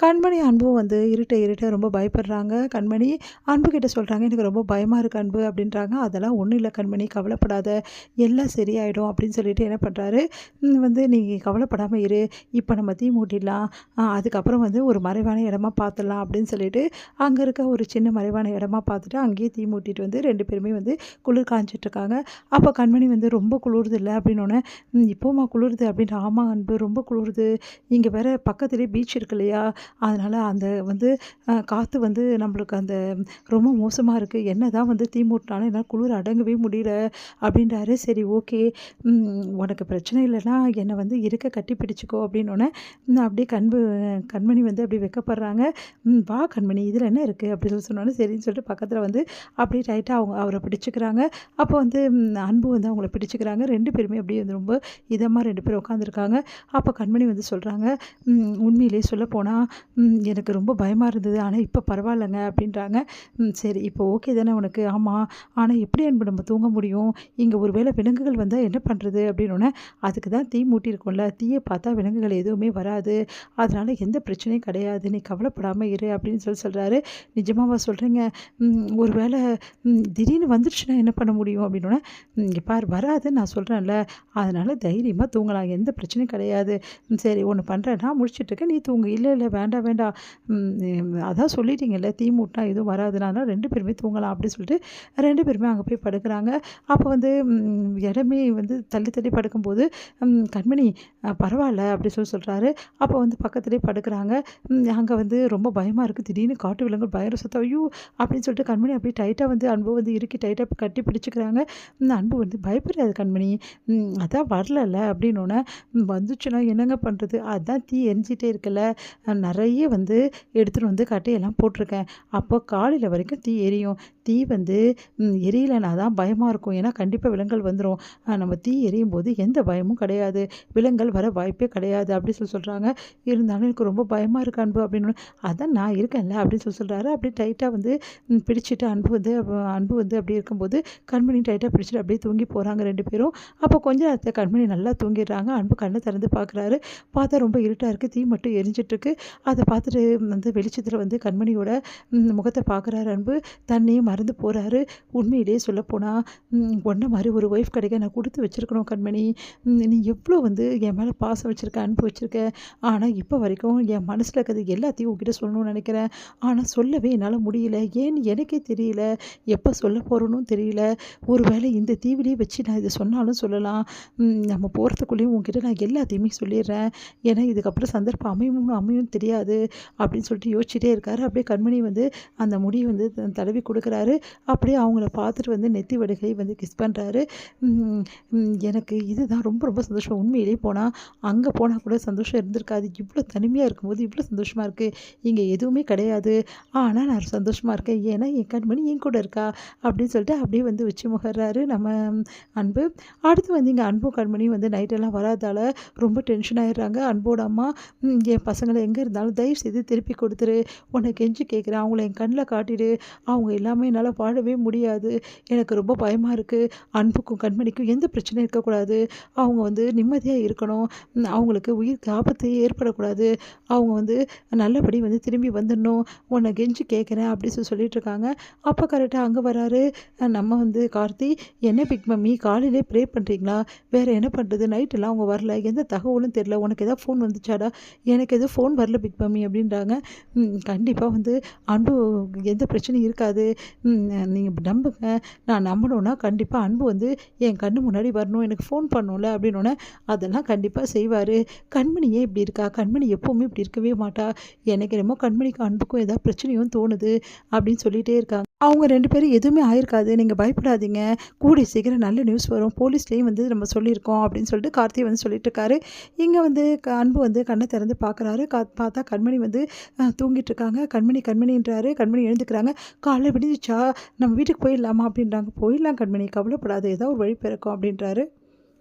கண்மணி அன்பும் வந்து இருட்ட இருட்ட ரொம்ப பயப்படுறாங்க. கண்மணி அன்புகிட்ட சொல்கிறாங்க, எனக்கு ரொம்ப பயமாக இருக்குது அன்பு அப்படின்றாங்க. அதெல்லாம் ஒன்றும் இல்லை கண்மணி, கவலைப்படாத, எல்லாம் சரியாயிடும் அப்படின்னு சொல்லிட்டு என்ன பண்ணுறாரு, வந்து நீ கவலைப்படாமல் இரு, இப்போ நம்ம தீ மூட்டிடலாம், அதுக்கப்புறம் வந்து ஒரு மறைவான இடமா பார்த்துடலாம் அப்படின்னு சொல்லிட்டு அங்கே இருக்க ஒரு சின்ன மறைவான இடமா பார்த்துட்டு அங்கேயே தீ மூட்டிட்டு வந்து 2 பேருமே வந்து குளிர் காய்ஞ்சிட்ருக்காங்க. அப்போ கண்மணி வந்து ரொம்ப குளிருது இல்லை அப்படின்னோடனே, இப்போமா குளிருது அப்படின்ட்டு, ஆமாம் அன்பு ரொம்ப குளிருது, இங்கே வேற பக்கத்துலேயே பீச் இருக்கு இல்லையா, அதனால் அந்த வந்து காற்று வந்து நம்மளுக்கு அந்த ரொம்ப மோசமாக இருக்குது, என்ன தான் வந்து தீ மூட்டினாலும் என்னால் குளிர் அடங்கவே முடியல அப்படின்றாரு. சரி ஓகே, உனக்கு பிரச்சனை இல்லைன்னா என்னை வந்து இருக்க கட்டி பிடிச்சிக்கோ அப்படின்னோடனே அப்படியே கண்மணி வந்து அப்படி வெக்கப்படுறாங்க. வா கண்மணி, இதில் என்ன இருக்குது அப்படின்னு சொல்லி சொன்னோன்னே சரின்னு சொல்லிட்டு பக்கத்தில் வந்து அப்படியே டைட்டாக அவரை பிடிச்சிக்கிறாங்க. அப்போ வந்து அன்பு வந்து அவங்கள பிடிச்சிக்கிறாங்க. 2 பேருமே அப்படியே வந்து ரொம்ப இதமாக 2 பேரும் உட்காந்துருக்காங்க. அப்போ கண்மணி வந்து சொல்கிறாங்க, உண்மையிலே சொல்லப்போனால் எனக்கு ரொம்ப பயமாக இருந்தது, ஆனால் இப்போ பரவாயில்லங்க அப்படின்றாங்க. சரி இப்போ ஓகே தானே உனக்கு? ஆமாம், ஆனால் எப்படி அன்பு நம்ம தூங்க முடியும், இங்கே ஒரு வேளை விலங்குகள் வந்தால் என்ன பண்ணுறது அப்படின்னோடனே, அதுக்கு தான் தீ மூட்டியிருக்கோம்ல, தீயை பார்த்தா விலங்குகள் எதுவுமே வராது, அதனால் எந்த பிரச்சனையும் கிடையாது, நீ கவலைப்படாமல் இரு அப்படின்னு சொல்கிறாரு. நிஜமாவா சொல்கிறீங்க? ஒரு வேளை திடீர்னு வந்துடுச்சுன்னா என்ன பண்ண முடியும் அப்படின்னோடனே, இங்கே பார் வராதுன்னு நான் சொல்கிறேன்ல, அதனால் தைரியமாக தூங்கலாம், எந்த பிரச்சனையும் கிடையாது. சரி ஒன்று பண்ணுறேன், நான் முழிச்சிட்ருக்கேன், நீ தூங்கு. இல்லை இல்லை வேண்டாம் வேண்டாம், அதான் சொல்லிட்டீங்கல்ல தீ மூட்டினா எதுவும் வராதுனால 2 பேருமே தூங்கலாம் அப்படின்னு சொல்லிட்டு 2 பேருமே அங்கே போய் படுக்கிறாங்க. அப்போ வந்து இடமே வந்து தள்ளி தள்ளி படுக்கும்போது கண்மணி பரவாயில்ல அப்படி சொல்கிறாரு. அப்போ வந்து பக்கத்துலேயே படுக்கிறாங்க. அங்கே வந்து ரொம்ப பயமாக இருக்குது, திடீர்னு காட்டு விலங்குகள் பயங்கர சத்தம், ஐயோ அப்படின்னு சொல்லிட்டு கண்மணி அப்படியே டைட்டாக வந்து அன்பு வந்து இறுக்கி டைட்டாக கட்டி பிடிச்சிக்கிறாங்க. அன்பு வந்து பயப்படாது கண்மணி, அதான் வரலல்ல அப்படின்னோடனே, வந்துச்சுன்னா என்னங்க பண்ணுறது, அதான் தீ எரிஞ்சிட்டே இருக்குல்ல, நிறைய வந்து எடுத்துகிட்டு வந்து கட்டையெல்லாம் போட்டிருக்கேன், அப்போ காலையில் வரைக்கும் தீ எரியும், தீ வந்து எரியலைனா தான் பயமாக இருக்கும், ஏன்னா கண்டிப்பாக விலங்குகள் வந்துடும், நம்ம தீ எரியும் போது எந்த பயமும் கிடையாது, விலங்குகள் வர வாய்ப்பே கிடையாது அப்படி சொல்கிறாங்க. இருந்தாலும் எனக்கு ரொம்ப பயமாக இருக்கு அன்பு அப்படின்னு, அதான் நான் இருக்கேன்ல அப்படின்னு சொல்கிறாரு. அப்படியே டைட்டாக வந்து பிடிச்சிட்டு அன்பு வந்து அப்படி இருக்கும்போது கண்மணி டைட்டாக பிடிச்சிட்டு அப்படியே தூங்கி போகிறாங்க 2 பேரும். அப்போ கொஞ்ச நேரத்தில் கண்மணி நல்லா தூங்கிடுறாங்க. அன்பு கண்ணை திறந்து பார்க்குறாரு. பார்த்தா ரொம்ப இருட்டாக இருக்குது, தீ மட்டும் எரிஞ்சிட்ருக்கு. அதை பார்த்துட்டு வந்து வெளிச்சத்தில் வந்து கண்மணியோட முகத்தை பார்க்குறாரு அன்பு. தன்னையே மறந்து போகிறாரு. உண்மையிலேயே சொல்லப்போனால் ஒன்றை மாதிரி ஒரு ஒய்ஃப் கிடைக்க நான் கொடுத்து வச்சுருக்கணும் கண்மணி, நீ எவ்வளோ வந்து என் மேலே பாசம் வச்சுருக்க, அன்பு வச்சுருக்க, ஆனால் இப்போ வரைக்கும் என் மனசில் இருக்கிறது எல்லாத்தையும் உங்ககிட்ட சொல்லணும்னு நினைக்கிறேன், ஆனால் சொல்லவே என்னால் முடியல, ஏன்னு எனக்கே தெரியல, எப்போ சொல்ல போகிறோன்னு தெரியல, ஒரு வேளை இந்த தீவிலேயே வச்சு நான் இதை சொன்னாலும் சொல்லலாம், நம்ம போகிறதுக்குள்ளேயும் உங்ககிட்ட நான் எல்லாத்தையுமே சொல்லிடுறேன், ஏன்னா இதுக்கப்புறம் சந்தர்ப்பம் அமையும் தெரியாது அப்படின்னு சொல்லிட்டு யோசிச்சுட்டே இருக்காரு. அப்படியே கண்மணி வந்து அந்த முடியை வந்து தடவி கொடுக்குறாரு. அப்படியே அவங்கள பார்த்துட்டு வந்து நெத்தி வடுகை வந்து கிஸ் பண்ணுறாரு. எனக்கு இதுதான் ரொம்ப ரொம்ப சந்தோஷம், உண்மையிலே அங்கே போனால் கூட சந்தோஷம் இருந்திருக்காது, இவ்வளோ தனிமையாக இருக்கும்போது இவ்வளோ சந்தோஷமாக இருக்குது, இங்கே எதுவுமே கிடையாது, ஆனால் நான் சந்தோஷமாக இருக்கேன், ஏன்னா என் கண்மணி என் கூட இருக்கா அப்படின்னு சொல்லிட்டு அப்படியே வந்து வச்சு முகர்றாரு நம்ம அன்பு. அடுத்து வந்து இங்கே அன்பும் கண்மணியும் வந்து நைட்டெல்லாம் வராதால் ரொம்ப டென்ஷன் ஆகிடுறாங்க. அன்போட அம்மா, என் பசங்களை எங்கே இருந்தாலும் தயவு செய்து திருப்பி கொடுத்துரு, உன்னை கெஞ்சி கேட்குறேன், அவங்கள என் கண்ணில் காட்டிடு, அவங்க எல்லாமே என்னால் வாழவே முடியாது, எனக்கு ரொம்ப பயமாக இருக்குது, அன்புக்கும் கண்மணிக்கும் எந்த பிரச்சனையும் இருக்கக்கூடாது, அவங்க வந்து நிம்மதியாக இருக்கணும், அவங்களுக்கு உயிருக்கு ஆபத்து ஏற்படக்கூடாது, அவங்க வந்து நல்லபடி வந்து திரும்பி வந்துடணும், உன்னை கெஞ்சி கேட்குறேன் அப்படி சொல்லிட்டு இருக்காங்க. அப்போ கரெக்டாக அங்கே வராரு நம்ம வந்து கார்த்தி. என்ன பிக் மம்மி காலையிலே ப்ரே பண்ணுறீங்களா, வேறு என்ன பண்ணுறது, நைட்டெல்லாம் அவங்க வரல, எந்த தகவலும் தெரில, உனக்கு எதாவது ஃபோன் வந்துச்சாடா, எனக்கு எதுவும் ஃபோன் வரல பிக் மம்மி அப்படின்றாங்க. கண்டிப்பாக வந்து அன்பு எந்த பிரச்சனையும் இருக்காது, நீங்கள் நம்புங்க, நான் நம்பணுன்னா கண்டிப்பாக அன்பு வந்து என் கண்ணு முன்னாடி வரணும், எனக்கு ஃபோன் பண்ணணும்ல அப்படின்னோடனே, அதெல்லாம் கண்டிப்பாக செய்வார், கண்மணி ஏன் இப்படி இருக்கா, கண்மணி எப்போவுமே இப்படி இருக்கவே மாட்டா, எனக்கு என்னமோ கண்மணிக்கும் அன்புக்கும் ஏதாவது பிரச்சனையும் தோணுது அப்படின்னு சொல்லிகிட்டே இருக்காங்க. அவங்க 2 பேரும் எதுவுமே ஆயிருக்காது, நீங்கள் பயப்படாதீங்க, கூடிய சீக்கிரம் நல்ல நியூஸ் வரும், போலீஸ்லேயும் வந்து நம்ம சொல்லியிருக்கோம் அப்படின்னு சொல்லிட்டு கார்த்தி வந்து சொல்லிட்டு இருக்காரு. இங்கே வந்து அன்பு வந்து கண்ணை திறந்து பார்க்குறாரு. பார்த்தா கண்மணி வந்து தூங்கிட்டு இருக்காங்க. கண்மணின்றாரு. கண்மணி எழுந்துக்கிறாங்க. காலைல விடிஞ்சிச்சா, நம்ம வீட்டுக்கு போயிடலாமா அப்படின்றாங்க. போயிடலாம் கண்மணி, கவலைப்படாது, ஏதாவது ஒரு வழி பிறக்கும் அப்படின்றாரு.